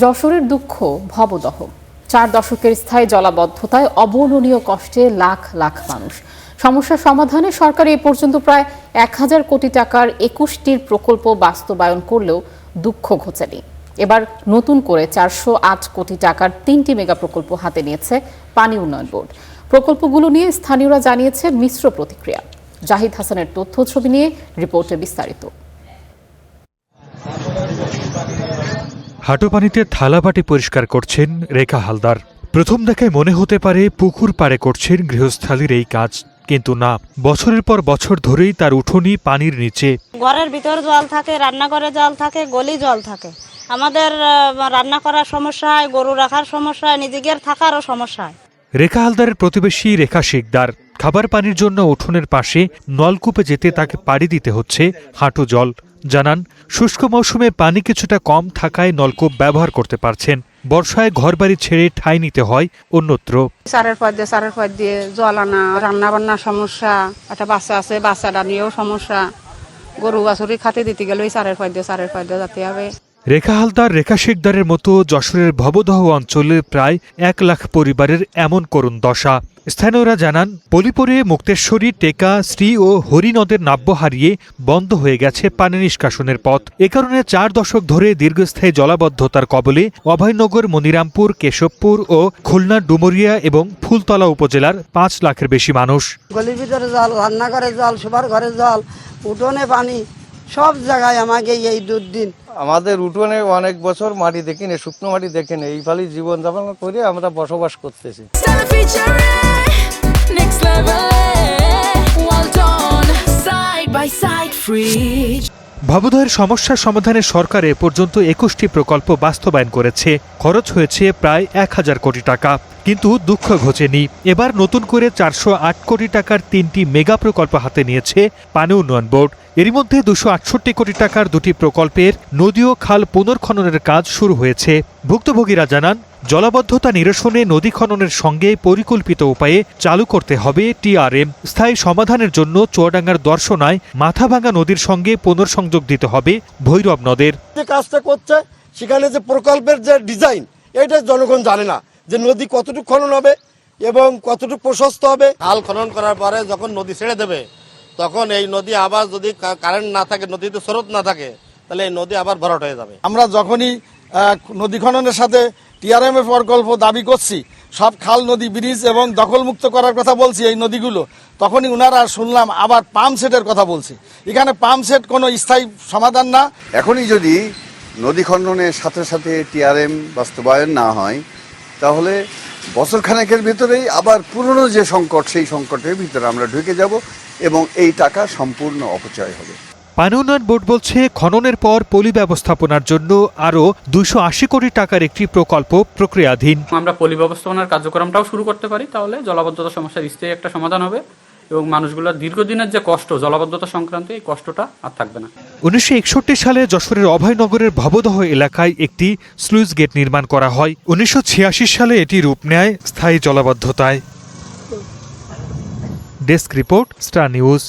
যশোরের দুঃখ ভবদহ। 4 দশকের স্থায়ী জলাবদ্ধতায় অবর্ণনীয় কষ্টে লাখ লাখ মানুষ। সমস্যা সমাধানে সরকার এ পর্যন্ত প্রায় 1000 কোটি টাকার 21টির প্রকল্প বাস্তবায়ন করলেও দুঃখ ঘোচেনি। এবার নতুন করে 408 কোটি টাকার 3টি মেগা প্রকল্প হাতে নিয়েছে পানি উন্নয়ন বোর্ড। প্রকল্পগুলো নিয়ে স্থানীয়রা জানিয়েছে মিশ্র প্রতিক্রিয়া। জাহিদ হাসানের তথ্য ছবি নিয়ে রিপোর্টে বিস্তারিত। হাঁটু পানিতে থালাবাটি পরিষ্কার করছেন রেখা হালদার। প্রথম দেখায় মনে হতে পারে পুকুর পাড়ে করছেন গৃহস্থালীর এই কাজ, কিন্তু না, বছরের পর বছর ধরেই তার উঠোনি পানির নিচে। ঘরের ভিতর জল থাকে, রান্নাঘরে জল থাকে, গলি জল থাকে। আমাদের রান্না করার সমস্যা হয়, গরু রাখার সমস্যা হয়, নিজেদের থাকারও সমস্যা হয়। রেখা হালদারের প্রতিবেশী রেখা শিকদার খাবার পানির জন্য উঠোনের পাশে নলকূপে যেতে তাকে পাড়ি দিতে হচ্ছে হাঁটু জল। জানান, শুষ্ক মৌসুমে পানি কিছুটা কম থাকায় নলকূপ ব্যবহার করতে পারছেন। বর্ষায় ঘরবাড়ি ছেড়ে ঠাঁই নিতে হয় অন্যত্র। সারের পর দিয়ে জল আনা, রান্না বান্নার সমস্যা, একটা বাচ্চা আছে, বাচ্চাটা নিয়েও সমস্যা। গরু বাছুরি খাতে দিতে গেলে ওই সারের পর দিয়ে যেতে হবে। রেখা হালদার, রেখা শিকদারের মতো যশোরের ভবদহ অঞ্চলে প্রায় 1 লাখ পরিবারের এমন করুণ দশা। স্থানীয়রা জানান, পলিপরে, মুক্তেশ্বরী, টেকা, শ্রী ও হরি নদের নাব্য হারিয়ে বন্ধ হয়ে গেছে পানি নিষ্কাশনের পথ। এ কারণে 4 দশক ধরে দীর্ঘস্থায়ী জলাবদ্ধতার কবলে অভয়নগর, মনিরামপুর, কেশবপুর ও খুলনার ডুমুরিয়া এবং ফুলতলা উপজেলার 5 লাখের বেশি মানুষ। গলির ভিতরে জল, রান্নাঘরে জল, শোবার ঘরে জল, উঠোনে পানি, সব জায়গায় আমাকে এই দুর্দিন। আমাদের উঠোনে অনেক বছর মাটি দেখিনি, শুকনো মাটি দেখিনি, এই ফালি জীবনযাপন করে আমরা বসবাস করতেছি। ভবদহের সমস্যার সমাধানে সরকার এ পর্যন্ত 21টি প্রকল্প বাস্তবায়ন করেছে। খরচ হয়েছে প্রায় 1000 কোটি টাকা, কিন্তু দুঃখ ঘোচেনি। এবার নতুন করে 408 কোটি টাকার 3টি মেগা প্রকল্প হাতে নিয়েছে পানি উন্নয়ন বোর্ড। এরই মধ্যে 268 কোটি টাকার 2টি প্রকল্পের নদী ও খাল পুনর্খননের কাজ শুরু হয়েছে। ভুক্তভোগীরা জানান, জলাবদ্ধতা নিরসনে নদী খননের সঙ্গে পরিকল্পিত উপায়ে চালু করতে হবে টিআরএম। স্থায়ী সমাধানের জন্য চুয়াডাঙ্গার দর্শনায় মাথাভাঙ্গা নদীর সঙ্গে পুনর্সংযোগ দিতে হবে ভৈরব নদের। যে কাজটা করছে সেখানে যে প্রকল্পের যে ডিজাইন, এটা জনগণ জানে না যে নদী কতটুকু খনন হবে এবং কতটুকু প্রশস্ত হবে। খাল খনন করার পরে যখন নদী ছেড়ে দেবে, তখন এই নদী আবার যদি কারেন্ট না থাকে, নদীতে স্রোত না থাকে, তাহলে এই নদী আবার ভরাট হয়ে যাবে। আমরা যখনই নদী খননের সাথে টিআরএম এর প্রকল্প দাবি করছি, সব খাল, নদী, ব্রিজ এবং দখলমুক্ত করার কথা বলছি এই নদীগুলো, তখনই ওনারা শুনলাম আবার পাম্প সেটের কথা বলছে। এখানে পাম্প সেট কোনো স্থায়ী সমাধান না। এখনই যদি নদী খননের সাথে সাথে টিআরএম বাস্তবায়ন না হয়, তাহলে বছরখানেকের ভিতরেই আবার পুরনো যে সংকট, সেই সংকটের ভিতরে আমরা ঢুকে যাব এবং এই টাকা সম্পূর্ণ অপচয় হবে। পানি উন্নয়ন বোর্ড বলছে, খননের পর পলি ব্যবস্থাপনার জন্য আরও 280 কোটি টাকার একটি প্রকল্প প্রক্রিয়াধীন। আমরা পলি ব্যবস্থাপনার কার্যক্রমটাও শুরু করতে পারি, তাহলে জলাবদ্ধতা সমস্যার স্থায়ী একটা সমাধান হবে এবং মানুষগুলোর দীর্ঘদিনের যে কষ্ট জলাবদ্ধতা সংক্রান্ত, এই কষ্টটা আর থাকবে না। 1961 সালে যশোরের অভয়নগরের ভবদহ এলাকায় একটি স্লুইস গেট নির্মাণ করা হয়। 1986 সালে এটি রূপ নেয় স্থায়ী জলাবদ্ধতায়। Desk report, star news.